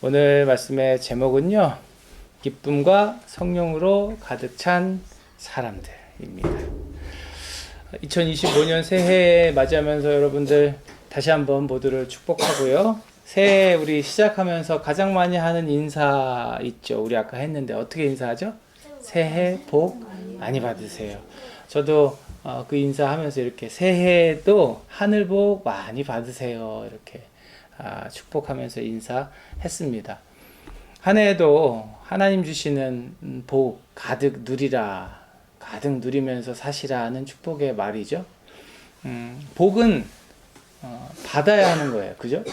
오늘 말씀의 제목은요, 기쁨과 성령으로 가득 찬 사람들입니다. 2025년 새해 맞이하면서 여러분들 다시 한번 모두를 축복하고요. 새해 우리 시작하면서 가장 많이 하는 인사 있죠. 우리 아까 했는데 어떻게 인사하죠? 새해 복 많이 받으세요. 저도 그 인사하면서 이렇게 새해도 하늘 복 많이 받으세요. 이렇게 축복하면서 인사했습니다. 한 해에도 하나님 주시는 복 가득 누리라, 가득 누리면서 사시라는 축복의 말이죠. 복은 받아야 하는 거예요. 그죠?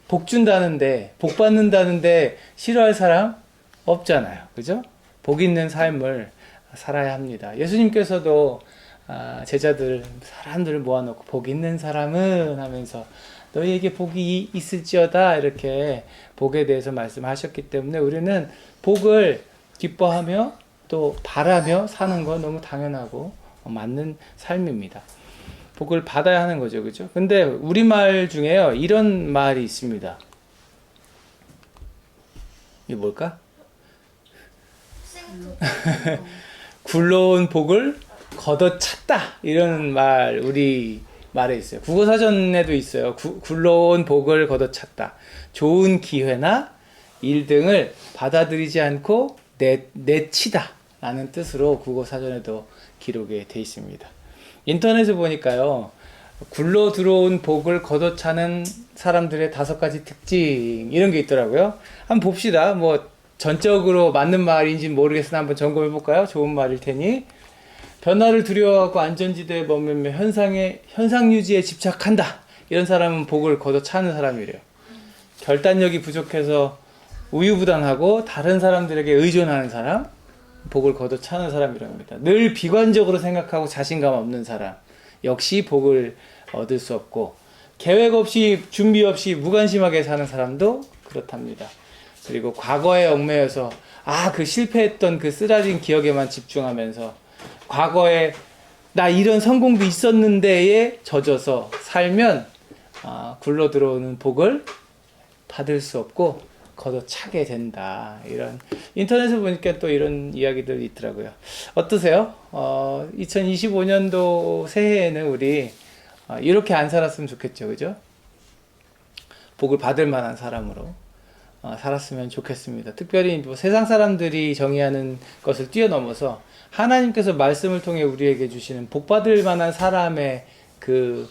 복 준다는데, 복 받는다는데 싫어할 사람 없잖아요. 그죠? 복 있는 삶을 살아야 합니다. 예수님께서도 제자들, 사람들을 모아놓고 복 있는 사람은 하면서 너희에게 복이 있을지어다 이렇게 복에 대해서 말씀하셨기 때문에 우리는 복을 기뻐하며 또 바라며 사는 건 너무 당연하고 맞는 삶입니다. 복을 받아야 하는 거죠. 그죠? 근데 우리말 중에요, 이런 말이 있습니다. 이게 뭘까? 굴러온 복을 걷어찼다. 이런 말, 우리 말에 있어요. 국어사전에도 있어요. 굴러온 복을 걷어찼다. 좋은 기회나 일 등을 받아들이지 않고 내치다 라는 뜻으로 국어사전에도 기록이 되어 있습니다. 인터넷에 보니까요, 굴러 들어온 복을 걷어차는 사람들의 5가지 특징, 이런 게 있더라고요. 한번 봅시다. 뭐 전적으로 맞는 말인지 모르겠으나 한번 점검해 볼까요? 좋은 말일 테니. 변화를 두려워하고 안전지대에 머물며 현상 유지에 집착한다. 이런 사람은 복을 걷어차는 사람이래요. 결단력이 부족해서 우유부단하고 다른 사람들에게 의존하는 사람, 복을 걷어차는 사람이랍니다. 늘 비관적으로 생각하고 자신감 없는 사람, 역시 복을 얻을 수 없고, 계획 없이 준비 없이 무관심하게 사는 사람도 그렇답니다. 그리고 과거에 얽매여서 그 실패했던 그 쓰라린 기억에만 집중하면서 과거에 나 이런 성공도 있었는데에 젖어서 살면 굴러 들어오는 복을 받을 수 없고 걷어차게 된다. 이런 인터넷에 보니까 또 이런 이야기들이 있더라고요. 어떠세요? 2025년도 새해에는 우리 이렇게 안 살았으면 좋겠죠. 그죠? 복을 받을 만한 사람으로 살았으면 좋겠습니다. 특별히 뭐 세상 사람들이 정의하는 것을 뛰어넘어서 하나님께서 말씀을 통해 우리에게 주시는 복받을 만한 사람의 그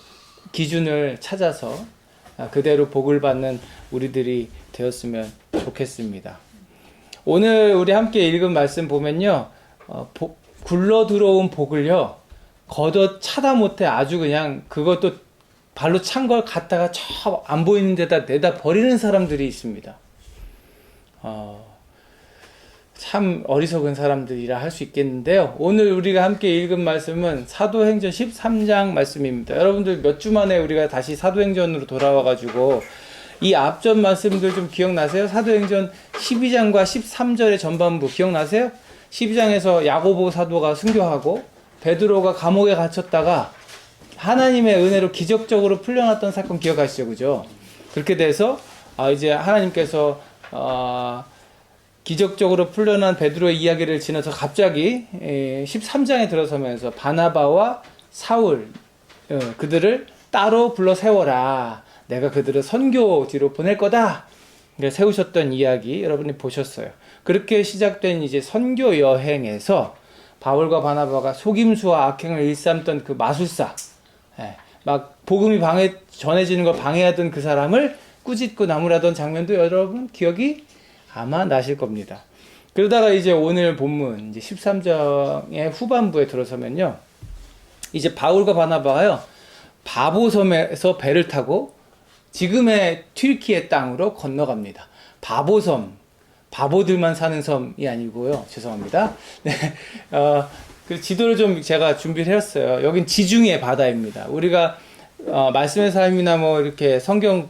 기준을 찾아서 그대로 복을 받는 우리들이 되었으면 좋겠습니다. 오늘 우리 함께 읽은 말씀 보면요, 굴러 들어온 복을요, 걷어차다 못해 아주 그냥 그것도 발로 찬 걸 갖다가 저 안 보이는 데다 내다 버리는 사람들이 있습니다. 참 어리석은 사람들이라 할 수 있겠는데요. 오늘 우리가 함께 읽은 말씀은 사도행전 13장 말씀입니다. 여러분들 몇 주 만에 우리가 다시 사도행전으로 돌아와가지고 이 앞전 말씀들 좀 기억나세요? 사도행전 12장과 13절의 전반부 기억나세요? 12장에서 야고보 사도가 순교하고 베드로가 감옥에 갇혔다가 하나님의 은혜로 기적적으로 풀려났던 사건 기억하시죠? 그죠? 그렇게 돼서 이제 하나님께서 기적적으로 풀려난 베드로의 이야기를 지나서 갑자기 13장에 들어서면서 바나바와 사울 그들을 따로 불러 세워라. 내가 그들을 선교 뒤로 보낼 거다. 세우셨던 이야기 여러분이 보셨어요. 그렇게 시작된 이제 선교 여행에서 바울과 바나바가 속임수와 악행을 일삼던 그 마술사, 막 복음이 전해지는 걸 방해하던 그 사람을 꾸짖고 나무라던 장면도 여러분 기억이 아마 나실 겁니다. 그러다가 이제 오늘 본문 이제 13장의 후반부에 들어서면요, 이제 바울과 바나바가요, 바보섬에서 배를 타고 지금의 튀르키예 땅으로 건너갑니다. 바보섬, 바보들만 사는 섬이 아니고요. 죄송합니다. 네, 그 지도를 좀 제가 준비를 했어요. 여긴 지중해 바다입니다. 우리가 말씀의 삶이나 뭐 이렇게 성경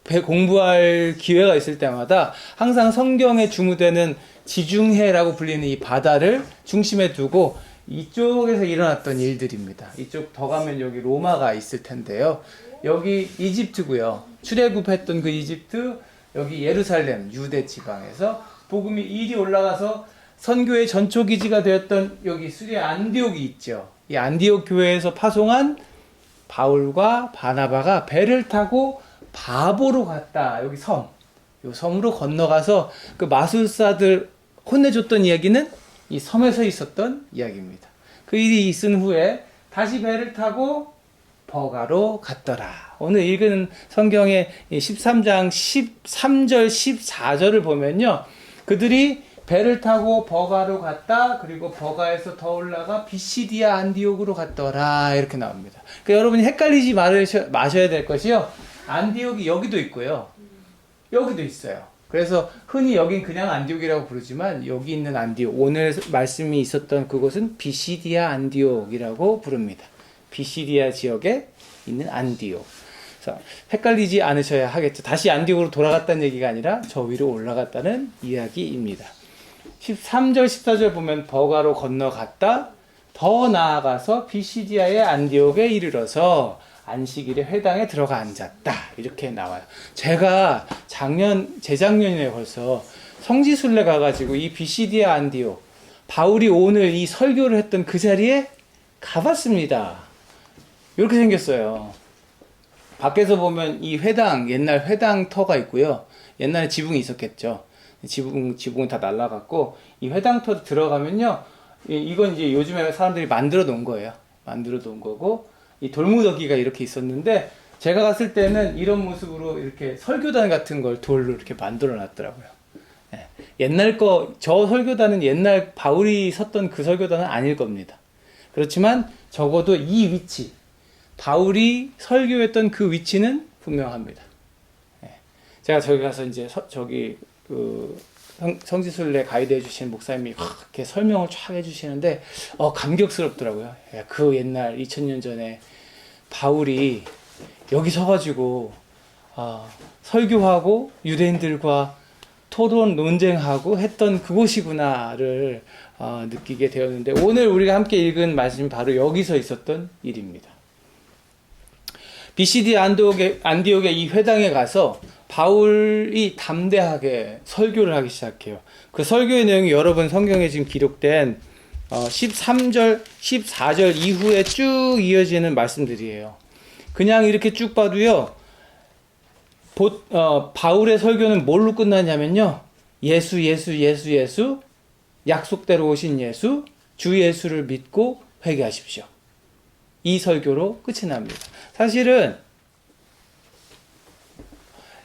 공부할 기회가 있을 때마다 항상 성경에 주무되는 지중해라고 불리는 이 바다를 중심에 두고 이쪽에서 일어났던 일들입니다. 이쪽 더 가면 여기 로마가 있을 텐데요. 여기 이집트고요. 출애굽했던 그 이집트, 여기 예루살렘 유대 지방에서 복음이 이리 올라가서 선교의 전초 기지가 되었던 여기 수리아 안디옥이 있죠. 이 안디옥 교회에서 파송한 바울과 바나바가 배를 타고 바보로 갔다. 여기 섬. 이 섬으로 건너가서 그 마술사들 혼내줬던 이야기는 이 섬에서 있었던 이야기입니다. 그 일이 있은 후에 다시 배를 타고 버가로 갔더라. 오늘 읽은 성경의 13장 13절 14절을 보면요. 그들이 배를 타고 버가로 갔다. 그리고 버가에서 더 올라가 비시디아 안디옥으로 갔더라. 이렇게 나옵니다. 그러니까 여러분이 헷갈리지 마셔야 될 것이요. 안디옥이 여기도 있고요. 여기도 있어요. 그래서 흔히 여긴 그냥 안디옥이라고 부르지만 여기 있는 안디옥, 오늘 말씀이 있었던 그곳은 비시디아 안디옥이라고 부릅니다. 비시디아 지역에 있는 안디옥. 자, 헷갈리지 않으셔야 하겠죠. 다시 안디옥으로 돌아갔다는 얘기가 아니라 저 위로 올라갔다는 이야기입니다. 13절 14절 보면 버가로 건너갔다. 더 나아가서 비시디아의 안디옥에 이르러서 안식일에 회당에 들어가 앉았다. 이렇게 나와요. 제가 재작년에 벌써 성지순례 가가지고 이 비시디아 안디옥, 바울이 오늘 이 설교를 했던 그 자리에 가봤습니다. 이렇게 생겼어요. 밖에서 보면 이 회당, 옛날 회당터가 있고요. 옛날에 지붕이 있었겠죠. 지붕은 다 날라갔고, 이 회당터 들어가면요. 이건 이제 요즘에 사람들이 만들어 놓은 거예요. 만들어 놓은 거고, 이 돌무더기가 이렇게 있었는데, 제가 갔을 때는 이런 모습으로 이렇게 설교단 같은 걸 돌로 이렇게 만들어 놨더라고요. 네. 옛날 저 설교단은 옛날 바울이 섰던 그 설교단은 아닐 겁니다. 그렇지만 적어도 이 위치, 바울이 설교했던 그 위치는 분명합니다. 네. 제가 저기 가서 이제 성지순례 가이드 해주신 목사님이 이렇게 설명을 쫙 해주시는데, 감격스럽더라고요. 그 옛날 2000년 전에 바울이 여기 서가지고, 설교하고 유대인들과 토론 논쟁하고 했던 그곳이구나를 느끼게 되었는데, 오늘 우리가 함께 읽은 말씀이 바로 여기서 있었던 일입니다. 비시디 안디옥의 이 회당에 가서 바울이 담대하게 설교를 하기 시작해요. 그 설교의 내용이 여러분 성경에 지금 기록된 13절, 14절 이후에 쭉 이어지는 말씀들이에요. 그냥 이렇게 쭉 봐도요, 바울의 설교는 뭘로 끝나냐면요, 예수, 약속대로 오신 예수, 주 예수를 믿고 회개하십시오. 이 설교로 끝이 납니다. 사실은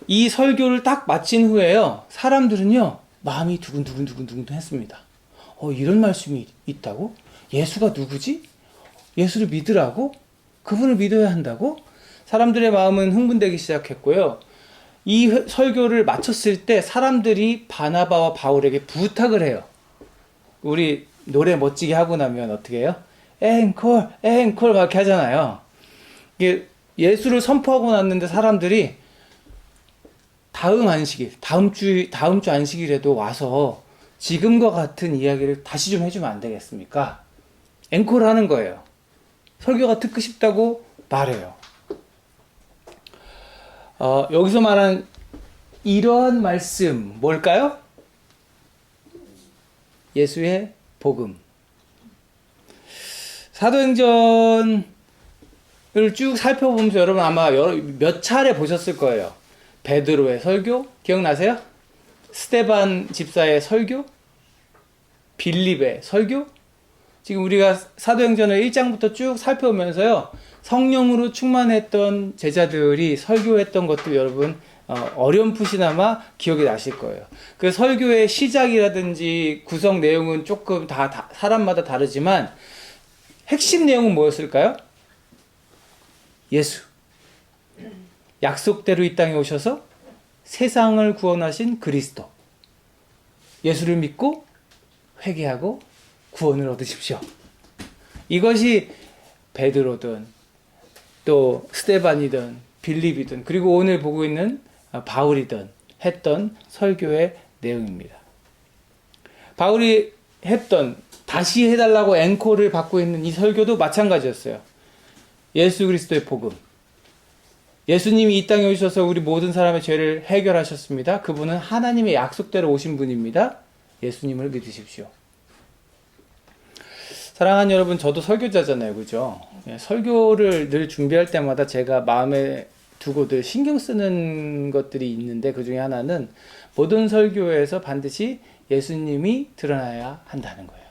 이 설교를 딱 마친 후에요, 사람들은요, 마음이 두근두근 했습니다. 이런 말씀이 있다고? 예수가 누구지? 예수를 믿으라고? 그분을 믿어야 한다고? 사람들의 마음은 흥분되기 시작했고요. 이 설교를 마쳤을 때 사람들이 바나바와 바울에게 부탁을 해요. 우리 노래 멋지게 하고 나면 어떻게 해요? 앵콜 막 이렇게 하잖아요. 이게 예수를 선포하고 났는데 사람들이 다음 주 안식일에도 와서 지금과 같은 이야기를 다시 좀 해주면 안 되겠습니까? 앵콜 하는 거예요. 설교가 듣고 싶다고 말해요. 여기서 말한 이러한 말씀 뭘까요? 예수의 복음. 사도행전을 쭉 살펴보면서 여러분 아마 몇 차례 보셨을 거예요. 베드로의 설교 기억나세요? 스데반 집사의 설교, 빌립의 설교. 지금 우리가 사도행전을 1장부터 쭉 살펴보면서요, 성령으로 충만했던 제자들이 설교했던 것도 여러분 어렴풋이나마 기억이 나실 거예요. 그 설교의 시작이라든지 구성 내용은 조금 다 사람마다 다르지만 핵심 내용은 뭐였을까요? 예수, 약속대로 이 땅에 오셔서 세상을 구원하신 그리스도, 예수를 믿고 회개하고 구원을 얻으십시오. 이것이 베드로든 또 스데반이든 빌립이든 그리고 오늘 보고 있는 바울이든 했던 설교의 내용입니다. 바울이 했던, 다시 해달라고 앵콜을 받고 있는 이 설교도 마찬가지였어요. 예수 그리스도의 복음, 예수님이 이 땅에 오셔서 우리 모든 사람의 죄를 해결하셨습니다. 그분은 하나님의 약속대로 오신 분입니다. 예수님을 믿으십시오. 사랑하는 여러분, 저도 설교자잖아요. 그죠? 설교를 늘 준비할 때마다 제가 마음에 두고 늘 신경 쓰는 것들이 있는데, 그 중에 하나는 모든 설교에서 반드시 예수님이 드러나야 한다는 거예요.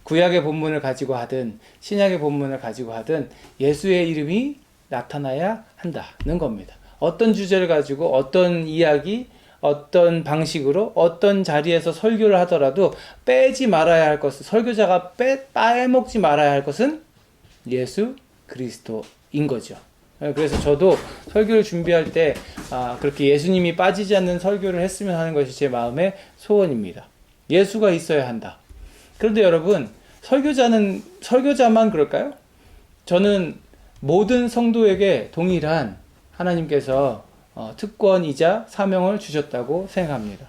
구약의 본문을 가지고 하든 신약의 본문을 가지고 하든 예수의 이름이 나타나야 한다는 겁니다. 어떤 주제를 가지고 어떤 이야기, 어떤 방식으로 어떤 자리에서 설교를 하더라도 빼지 말아야 할 것은, 설교자가 빼먹지 말아야 할 것은 예수 그리스도인 거죠. 그래서 저도 설교를 준비할 때 그렇게 예수님이 빠지지 않는 설교를 했으면 하는 것이 제 마음의 소원입니다. 예수가 있어야 한다. 그런데 여러분, 설교자만 그럴까요? 저는 모든 성도에게 동일한 하나님께서 특권이자 사명을 주셨다고 생각합니다.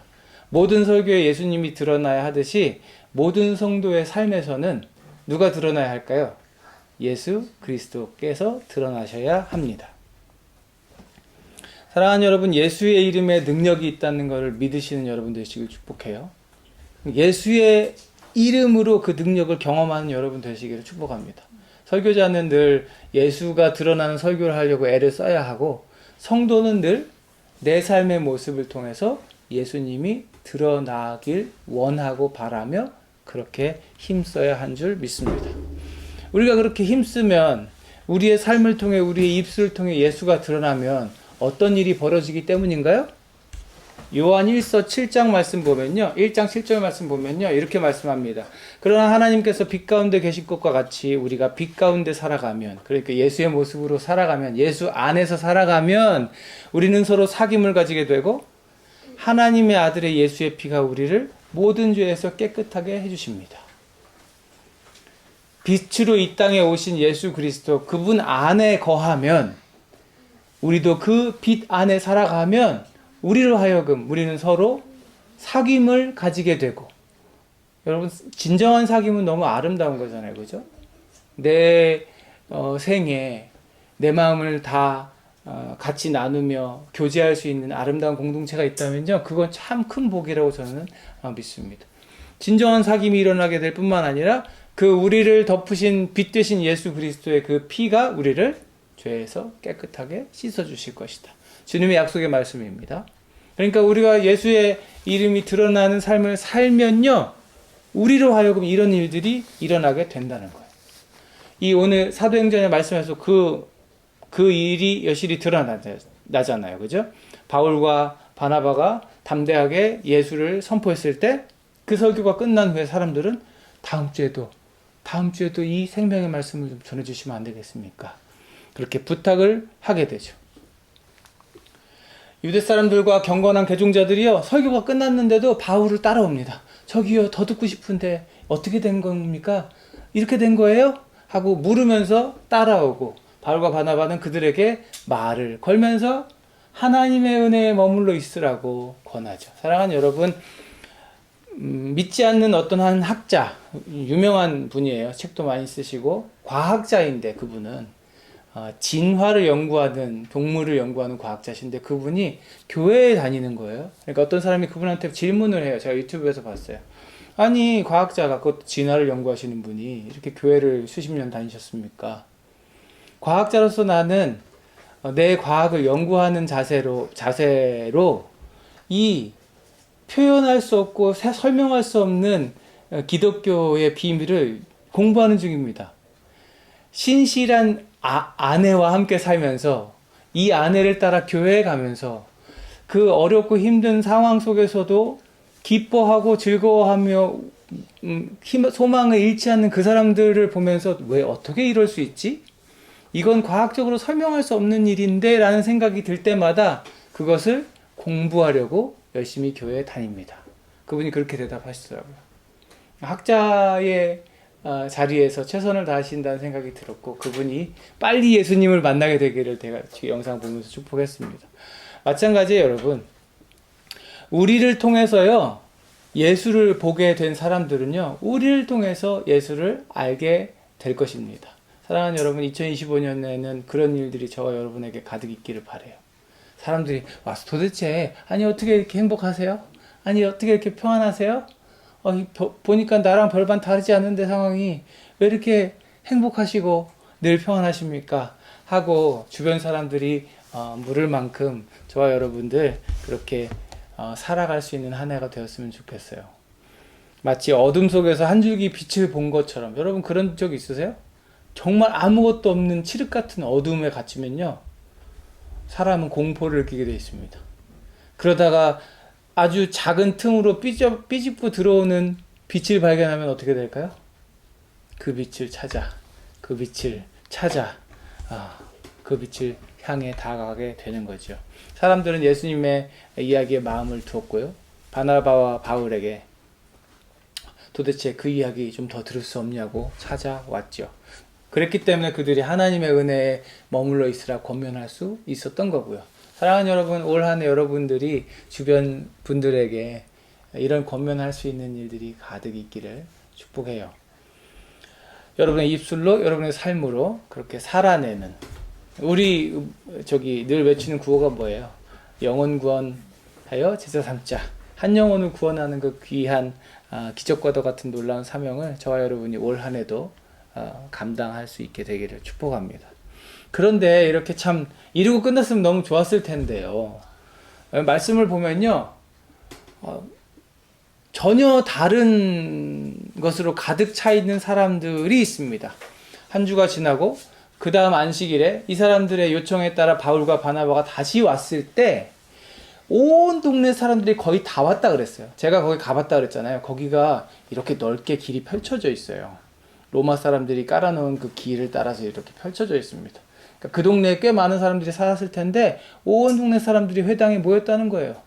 모든 설교에 예수님이 드러나야 하듯이 모든 성도의 삶에서는 누가 드러나야 할까요? 예수 그리스도께서 드러나셔야 합니다. 사랑하는 여러분, 예수의 이름에 능력이 있다는 것을 믿으시는 여러분 되시길 축복해요. 예수의 이름으로 그 능력을 경험하는 여러분 되시기를 축복합니다. 설교자는 늘 예수가 드러나는 설교를 하려고 애를 써야 하고, 성도는 늘 내 삶의 모습을 통해서 예수님이 드러나길 원하고 바라며 그렇게 힘써야 한 줄 믿습니다. 우리가 그렇게 힘쓰면, 우리의 삶을 통해, 우리의 입술을 통해 예수가 드러나면 어떤 일이 벌어지기 때문인가요? 요한 1서 7장 말씀 보면요, 1장 7절 말씀 보면요, 이렇게 말씀합니다. 그러나 하나님께서 빛 가운데 계신 것과 같이 우리가 빛 가운데 살아가면, 그러니까 예수의 모습으로 살아가면, 예수 안에서 살아가면 우리는 서로 사귐을 가지게 되고, 하나님의 아들의 예수의 피가 우리를 모든 죄에서 깨끗하게 해주십니다. 빛으로 이 땅에 오신 예수 그리스도, 그분 안에 거하면, 우리도 그 빛 안에 살아가면 우리로 하여금 우리는 서로 사귐을 가지게 되고, 여러분, 진정한 사귐은 너무 아름다운 거잖아요. 그죠? 내 생에 내 마음을 다 같이 나누며 교제할 수 있는 아름다운 공동체가 있다면요, 그건 참 큰 복이라고 저는 믿습니다. 진정한 사귐이 일어나게 될 뿐만 아니라 그 우리를 덮으신 빛 되신 예수 그리스도의 그 피가 우리를 죄에서 깨끗하게 씻어주실 것이다. 주님의 약속의 말씀입니다. 그러니까 우리가 예수의 이름이 드러나는 삶을 살면요, 우리로 하여금 이런 일들이 일어나게 된다는 거예요. 이 오늘 사도행전의 말씀에서 그 일이 여실히 드러나잖아요. 그죠? 바울과 바나바가 담대하게 예수를 선포했을 때, 그 설교가 끝난 후에 사람들은 다음 주에도 이 생명의 말씀을 좀 전해주시면 안 되겠습니까? 그렇게 부탁을 하게 되죠. 유대 사람들과 경건한 개종자들이요, 설교가 끝났는데도 바울을 따라옵니다. 저기요, 더 듣고 싶은데 어떻게 된 겁니까? 이렇게 된 거예요? 하고 물으면서 따라오고, 바울과 바나바는 그들에게 말을 걸면서 하나님의 은혜에 머물러 있으라고 권하죠. 사랑하는 여러분, 믿지 않는 어떤 한 학자, 유명한 분이에요. 책도 많이 쓰시고 과학자인데, 그분은 진화를 연구하는, 동물을 연구하는 과학자신데, 그분이 교회에 다니는 거예요. 그러니까 어떤 사람이 그분한테 질문을 해요. 제가 유튜브에서 봤어요. 아니, 과학자가, 그것도 진화를 연구하시는 분이 이렇게 교회를 수십 년 다니셨습니까? 과학자로서 나는 내 과학을 연구하는 자세로 이 표현할 수 없고 설명할 수 없는 기독교의 비밀을 공부하는 중입니다. 신실한 아내와 함께 살면서, 이 아내를 따라 교회에 가면서 그 어렵고 힘든 상황 속에서도 기뻐하고 즐거워하며 소망을 잃지 않는 그 사람들을 보면서, 왜 어떻게 이럴 수 있지? 이건 과학적으로 설명할 수 없는 일인데 라는 생각이 들 때마다 그것을 공부하려고 열심히 교회에 다닙니다. 그분이 그렇게 대답하시더라고요. 학자의 자리에서 최선을 다하신다는 생각이 들었고, 그분이 빨리 예수님을 만나게 되기를 제가 영상 보면서 축복했습니다. 마찬가지예요, 여러분. 우리를 통해서요, 예수를 보게 된 사람들은요, 우리를 통해서 예수를 알게 될 것입니다. 사랑하는 여러분, 2025년에는 그런 일들이 저와 여러분에게 가득 있기를 바라요. 사람들이 와서 도대체 아니 어떻게 이렇게 행복하세요? 아니 어떻게 이렇게 평안하세요? 보니까 나랑 별반 다르지 않은데 상황이 왜 이렇게 행복하시고 늘 평안하십니까? 하고 주변 사람들이 물을 만큼 저와 여러분들 그렇게 살아갈 수 있는 한 해가 되었으면 좋겠어요. 마치 어둠 속에서 한 줄기 빛을 본 것처럼. 여러분 그런 적 있으세요? 정말 아무것도 없는 칠흑 같은 어둠에 갇히면요, 사람은 공포를 느끼게 되어 있습니다. 그러다가 아주 작은 틈으로 삐집고 들어오는 빛을 발견하면 어떻게 될까요? 그 빛을 찾아, 그 빛을 찾아, 그 빛을 향해 다가가게 되는 거죠. 사람들은 예수님의 이야기에 마음을 두었고요, 바나바와 바울에게 도대체 그 이야기 좀 더 들을 수 없냐고 찾아왔죠. 그랬기 때문에 그들이 하나님의 은혜에 머물러 있으라 권면할 수 있었던 거고요. 사랑하는 여러분, 올 한 해 여러분들이 주변 분들에게 이런 권면할 수 있는 일들이 가득 있기를 축복해요. 여러분의 입술로, 여러분의 삶으로 그렇게 살아내는, 우리 늘 외치는 구호가 뭐예요? 영혼 구원하여 제자 삼자. 한 영혼을 구원하는 그 귀한 기적과도 같은 놀라운 사명을 저와 여러분이 올 한 해도 감당할 수 있게 되기를 축복합니다. 그런데 이렇게 참 이루고 끝났으면 너무 좋았을 텐데요. 말씀을 보면요, 전혀 다른 것으로 가득 차 있는 사람들이 있습니다. 한 주가 지나고 그 다음 안식일에 이 사람들의 요청에 따라 바울과 바나바가 다시 왔을 때 온 동네 사람들이 거의 다 왔다 그랬어요. 제가 거기 가봤다 그랬잖아요. 거기가 이렇게 넓게 길이 펼쳐져 있어요. 로마 사람들이 깔아놓은 그 길을 따라서 이렇게 펼쳐져 있습니다. 그러니까 그 동네에 꽤 많은 사람들이 살았을 텐데 온 동네 사람들이 회당에 모였다는 거예요.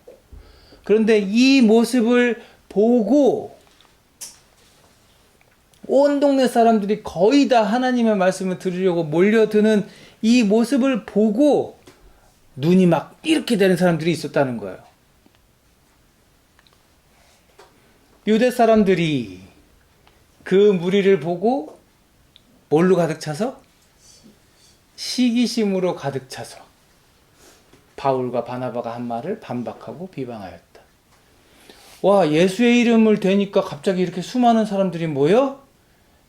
그런데 이 모습을 보고 온 동네 사람들이 거의 다 하나님의 말씀을 들으려고 몰려드는 이 모습을 보고 눈이 막 이렇게 되는 사람들이 있었다는 거예요. 유대 사람들이 그 무리를 보고 뭘로 가득 차서? 시기심으로 가득 차서 바울과 바나바가 한 말을 반박하고 비방하였다. 와, 예수의 이름을 대니까 갑자기 이렇게 수많은 사람들이 모여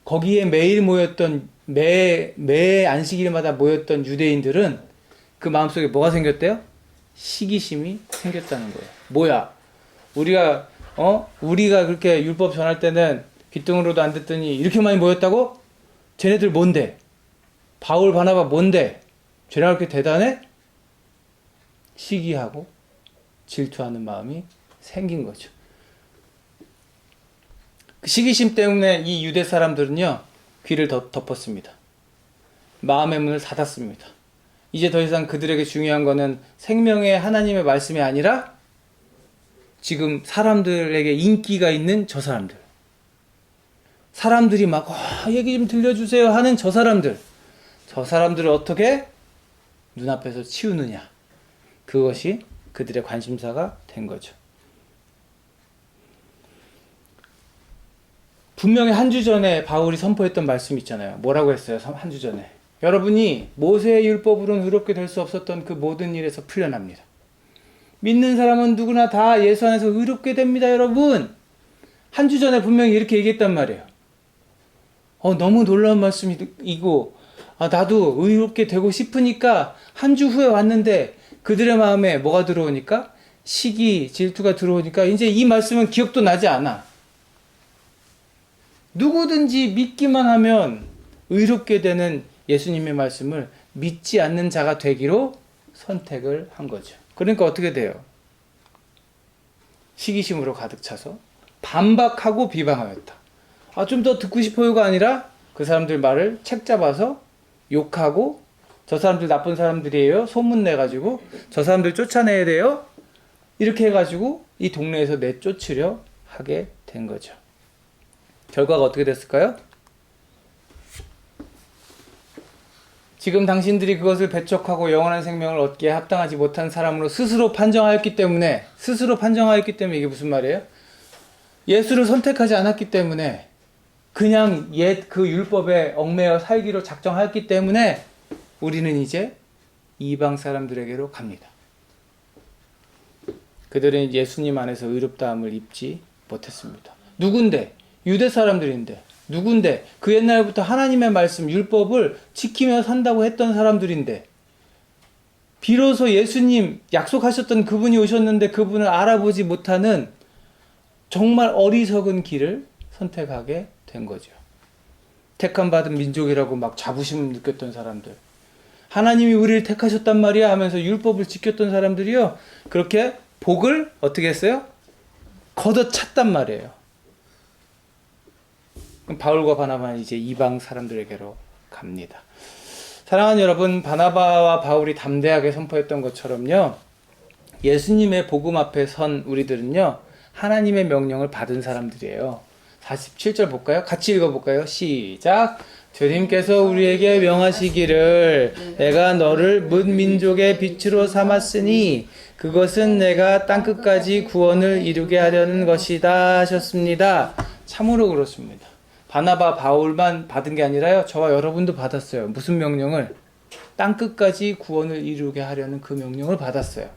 거기에 매일 모였던 매 안식일마다 모였던 유대인들은 그 마음속에 뭐가 생겼대요? 시기심이 생겼다는 거예요. 뭐야? 우리가 그렇게 율법 전할 때는 귀등으로도 안 듣더니 이렇게 많이 모였다고? 쟤네들 뭔데? 바울 바나바 뭔데? 쟤네가 그렇게 대단해? 시기하고 질투하는 마음이 생긴 거죠. 그 시기심 때문에 이 유대 사람들은요, 귀를 덮었습니다. 마음의 문을 닫았습니다. 이제 더 이상 그들에게 중요한 거는 생명의 하나님의 말씀이 아니라 지금 사람들에게 인기가 있는 저 사람들. 사람들이 막 얘기 좀 들려주세요 하는 저 사람들. 저 사람들을 어떻게 눈앞에서 치우느냐. 그것이 그들의 관심사가 된 거죠. 분명히 한 주 전에 바울이 선포했던 말씀 있잖아요. 뭐라고 했어요? 한 주 전에. 여러분이 모세의 율법으로는 의롭게 될 수 없었던 그 모든 일에서 풀려납니다. 믿는 사람은 누구나 다 예수 안에서 의롭게 됩니다, 여러분. 한 주 전에 분명히 이렇게 얘기했단 말이에요. 너무 놀라운 말씀이고, 나도 의롭게 되고 싶으니까 한 주 후에 왔는데 그들의 마음에 뭐가 들어오니까? 시기, 질투가 들어오니까 이제 이 말씀은 기억도 나지 않아. 누구든지 믿기만 하면 의롭게 되는 예수님의 말씀을 믿지 않는 자가 되기로 선택을 한 거죠. 그러니까 어떻게 돼요? 시기심으로 가득 차서 반박하고 비방하였다. 좀 더 듣고 싶어요가 아니라 그 사람들 말을 책 잡아서 욕하고, 저 사람들 나쁜 사람들이에요, 소문내가지고 저 사람들 쫓아내야 돼요, 이렇게 해가지고 이 동네에서 내쫓으려 하게 된 거죠. 결과가 어떻게 됐을까요? 지금 당신들이 그것을 배척하고 영원한 생명을 얻기에 합당하지 못한 사람으로 스스로 판정하였기 때문에 이게 무슨 말이에요? 예수를 선택하지 않았기 때문에 그냥 옛 그 율법에 얽매여 살기로 작정하였기 때문에 우리는 이제 이방 사람들에게로 갑니다. 그들은 예수님 안에서 의롭다함을 입지 못했습니다. 누군데? 유대 사람들인데. 누군데? 그 옛날부터 하나님의 말씀, 율법을 지키며 산다고 했던 사람들인데, 비로소 예수님 약속하셨던 그분이 오셨는데 그분을 알아보지 못하는 정말 어리석은 길을 선택하게 된 거죠. 택함받은 민족이라고 막 자부심 느꼈던 사람들, 하나님이 우리를 택하셨단 말이야 하면서 율법을 지켰던 사람들이요, 그렇게 복을 어떻게 했어요? 걷어찼단 말이에요. 그럼 바울과 바나바는 이제 이방 사람들에게로 갑니다. 사랑하는 여러분, 바나바와 바울이 담대하게 선포했던 것처럼요, 예수님의 복음 앞에 선 우리들은요, 하나님의 명령을 받은 사람들이에요. 47절 볼까요? 같이 읽어볼까요? 시작! 주님께서 우리에게 명하시기를 내가 너를 문 민족의 빛으로 삼았으니 그것은 내가 땅끝까지 구원을 이루게 하려는 것이다 하셨습니다. 참으로 그렇습니다. 바나바, 바울만 받은 게 아니라요, 저와 여러분도 받았어요. 무슨 명령을? 땅끝까지 구원을 이루게 하려는 그 명령을 받았어요.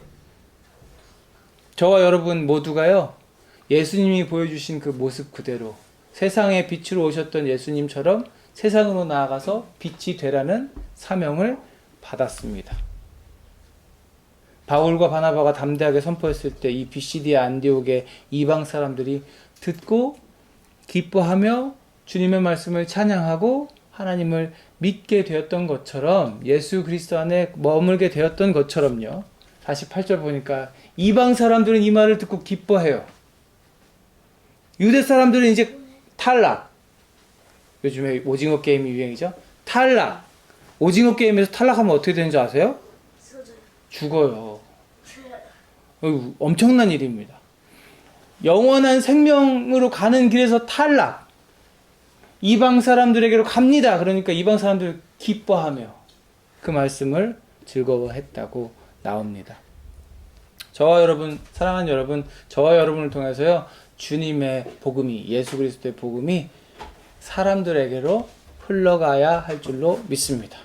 저와 여러분 모두가요, 예수님이 보여주신 그 모습 그대로 세상의 빛으로 오셨던 예수님처럼 세상으로 나아가서 빛이 되라는 사명을 받았습니다. 바울과 바나바가 담대하게 선포했을 때 이 BCD 안디옥의 이방 사람들이 듣고 기뻐하며 주님의 말씀을 찬양하고 하나님을 믿게 되었던 것처럼, 예수 그리스도 안에 머물게 되었던 것처럼요, 48절 보니까 이방 사람들은 이 말을 듣고 기뻐해요. 유대 사람들은 이제 탈락. 요즘에 오징어 게임이 유행이죠. 탈락. 오징어 게임에서 탈락하면 어떻게 되는지 아세요? 죽어요. 엄청난 일입니다. 영원한 생명으로 가는 길에서 탈락. 이방 사람들에게로 갑니다. 그러니까 이방 사람들 기뻐하며 그 말씀을 즐거워했다고 나옵니다. 저와 여러분, 사랑하는 여러분, 저와 여러분을 통해서요, 주님의 복음이, 예수 그리스도의 복음이 사람들에게로 흘러가야 할 줄로 믿습니다.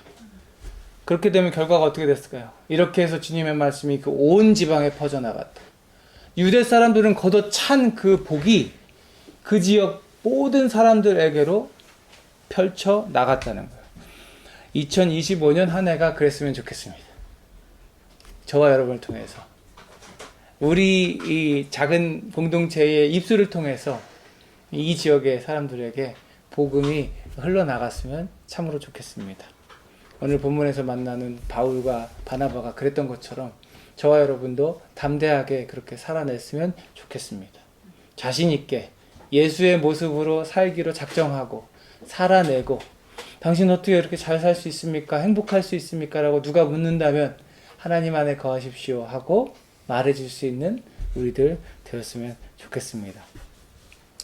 그렇게 되면 결과가 어떻게 됐을까요? 이렇게 해서 주님의 말씀이 그 온 지방에 퍼져나갔다. 유대 사람들은 걷어찬 그 복이 그 지역 모든 사람들에게로 펼쳐 나갔다는 거예요. 2025년 한 해가 그랬으면 좋겠습니다. 저와 여러분을 통해서, 우리 이 작은 공동체의 입술을 통해서 이 지역의 사람들에게 복음이 흘러나갔으면 참으로 좋겠습니다. 오늘 본문에서 만나는 바울과 바나바가 그랬던 것처럼 저와 여러분도 담대하게 그렇게 살아냈으면 좋겠습니다. 자신 있게 예수의 모습으로 살기로 작정하고 살아내고, 당신 어떻게 이렇게 잘 살 수 있습니까? 행복할 수 있습니까? 라고 누가 묻는다면 하나님 안에 거하십시오 하고 말해줄 수 있는 우리들 되었으면 좋겠습니다.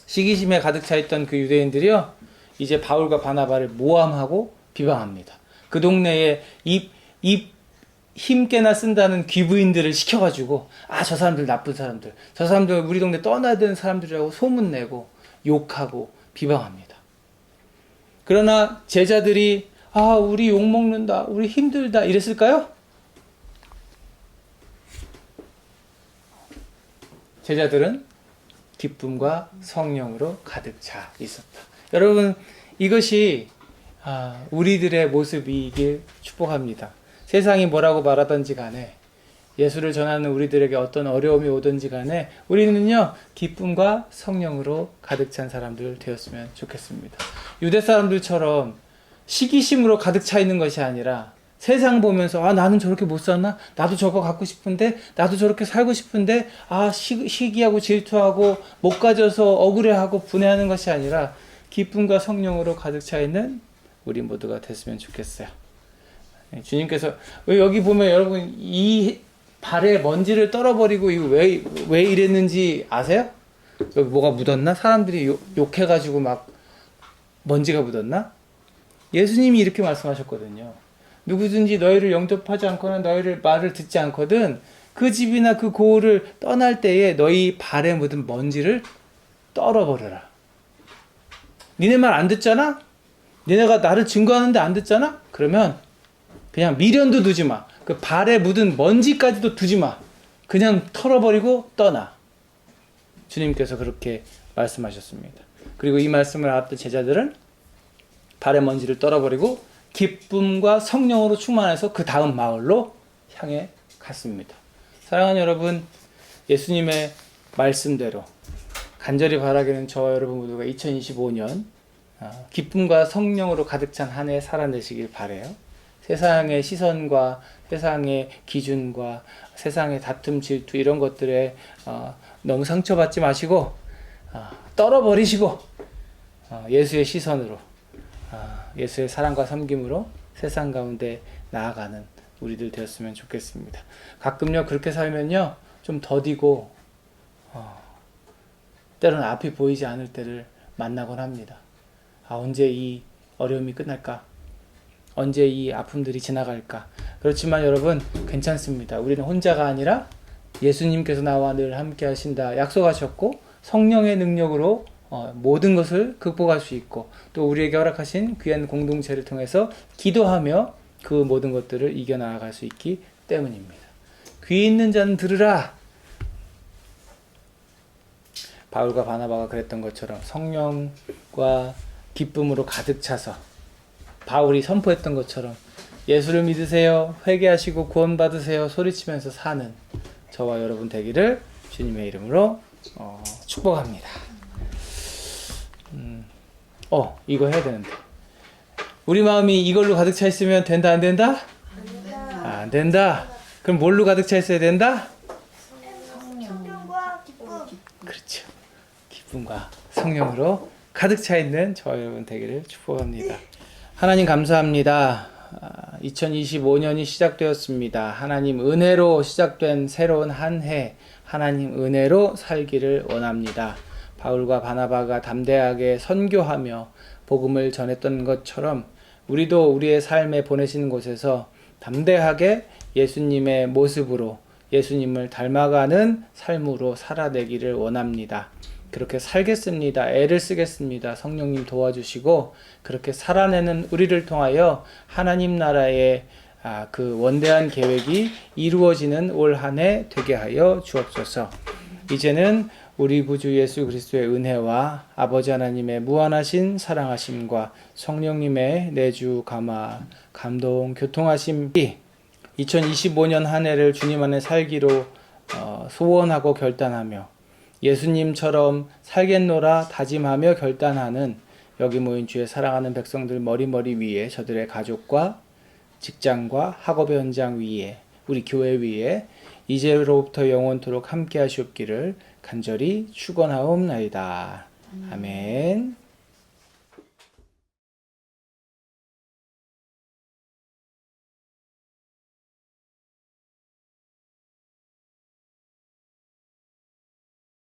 시기심에 가득 차 있던 그 유대인들이요, 이제 바울과 바나바를 모함하고 비방합니다. 그 동네에 입 힘께나 쓴다는 귀부인들을 시켜가지고, 저 사람들 나쁜 사람들, 저 사람들 우리 동네 떠나야 되는 사람들이라고 소문내고 욕하고 비방합니다. 그러나 제자들이 우리 욕먹는다, 우리 힘들다 이랬을까요? 제자들은 기쁨과 성령으로 가득 차 있었다. 여러분, 이것이 우리들의 모습이길 축복합니다. 세상이 뭐라고 말하든지 간에, 예수를 전하는 우리들에게 어떤 어려움이 오든지 간에 우리는요, 기쁨과 성령으로 가득 찬 사람들 되었으면 좋겠습니다. 유대 사람들처럼 시기심으로 가득 차 있는 것이 아니라, 세상 보면서 나는 저렇게 못 사나? 나도 저거 갖고 싶은데? 나도 저렇게 살고 싶은데? 시기하고 질투하고 못 가져서 억울해하고 분해하는 것이 아니라 기쁨과 성령으로 가득 차 있는 우리 모두가 됐으면 좋겠어요. 주님께서, 여기 보면 여러분 이 발에 먼지를 떨어버리고 이거 왜 이랬는지 아세요? 여기 뭐가 묻었나? 사람들이 욕해가지고 막 먼지가 묻었나? 예수님이 이렇게 말씀하셨거든요. 누구든지 너희를 영접하지 않거나 너희를 말을 듣지 않거든 그 집이나 그 고을을 떠날 때에 너희 발에 묻은 먼지를 떨어버려라. 니네 말 안 듣잖아? 니네가 나를 증거하는데 안 듣잖아? 그러면 그냥 미련도 두지 마. 그 발에 묻은 먼지까지도 두지 마. 그냥 털어버리고 떠나. 주님께서 그렇게 말씀하셨습니다. 그리고 이 말씀을 알았던 제자들은 발의 먼지를 떨어버리고 기쁨과 성령으로 충만해서 그 다음 마을로 향해 갔습니다. 사랑하는 여러분, 예수님의 말씀대로 간절히 바라기는 저와 여러분 모두가 2025년 기쁨과 성령으로 가득 찬 한 해 살아내시길 바라요. 세상의 시선과 세상의 기준과 세상의 다툼, 질투 이런 것들에 너무 상처받지 마시고 떨어버리시고 예수의 시선으로 예수의 사랑과 섬김으로 세상 가운데 나아가는 우리들 되었으면 좋겠습니다. 가끔요 그렇게 살면요 좀 더디고 때로는 앞이 보이지 않을 때를 만나곤 합니다. 언제 이 어려움이 끝날까? 언제 이 아픔들이 지나갈까? 그렇지만 여러분 괜찮습니다. 우리는 혼자가 아니라 예수님께서 나와 늘 함께 하신다 약속하셨고 성령의 능력으로 모든 것을 극복할 수 있고 또 우리에게 허락하신 귀한 공동체를 통해서 기도하며 그 모든 것들을 이겨나갈 수 있기 때문입니다. 귀 있는 자는 들으라. 바울과 바나바가 그랬던 것처럼 성령과 기쁨으로 가득 차서 바울이 선포했던 것처럼 예수를 믿으세요, 회개하시고 구원받으세요 소리치면서 사는 저와 여러분 되기를 주님의 이름으로 축복합니다. 이거 해야 되는데 우리 마음이 이걸로 가득 차 있으면 된다 안 된다? 안 된다. 그럼 뭘로 가득 차 있어야 된다? 성령과 기쁨. 그렇죠. 기쁨과 성령으로 가득 차 있는 저와 여러분 되기를 축복합니다. 하나님 감사합니다. 2025년이 시작되었습니다. 하나님 은혜로 시작된 새로운 한 해 하나님 은혜로 살기를 원합니다. 바울과 바나바가 담대하게 선교하며 복음을 전했던 것처럼 우리도 우리의 삶에 보내시는 곳에서 담대하게 예수님의 모습으로 예수님을 닮아가는 삶으로 살아내기를 원합니다. 그렇게 살겠습니다. 애를 쓰겠습니다. 성령님 도와주시고 그렇게 살아내는 우리를 통하여 하나님 나라의 그 원대한 계획이 이루어지는 올 한 해 되게 하여 주옵소서. 이제는 우리 구주 예수 그리스도의 은혜와 아버지 하나님의 무한하신 사랑하심과 성령님의 내주 감화 감동 교통하심이 2025년 한 해를 주님 안에 살기로 소원하고 결단하며 예수님처럼 살겠노라 다짐하며 결단하는 여기 모인 주의 사랑하는 백성들 머리머리 위에 저들의 가족과 직장과 학업의 현장 위에 우리 교회 위에 이제로부터 영원토록 함께 하시옵기를 간절히 축원하옵나이다. 아멘.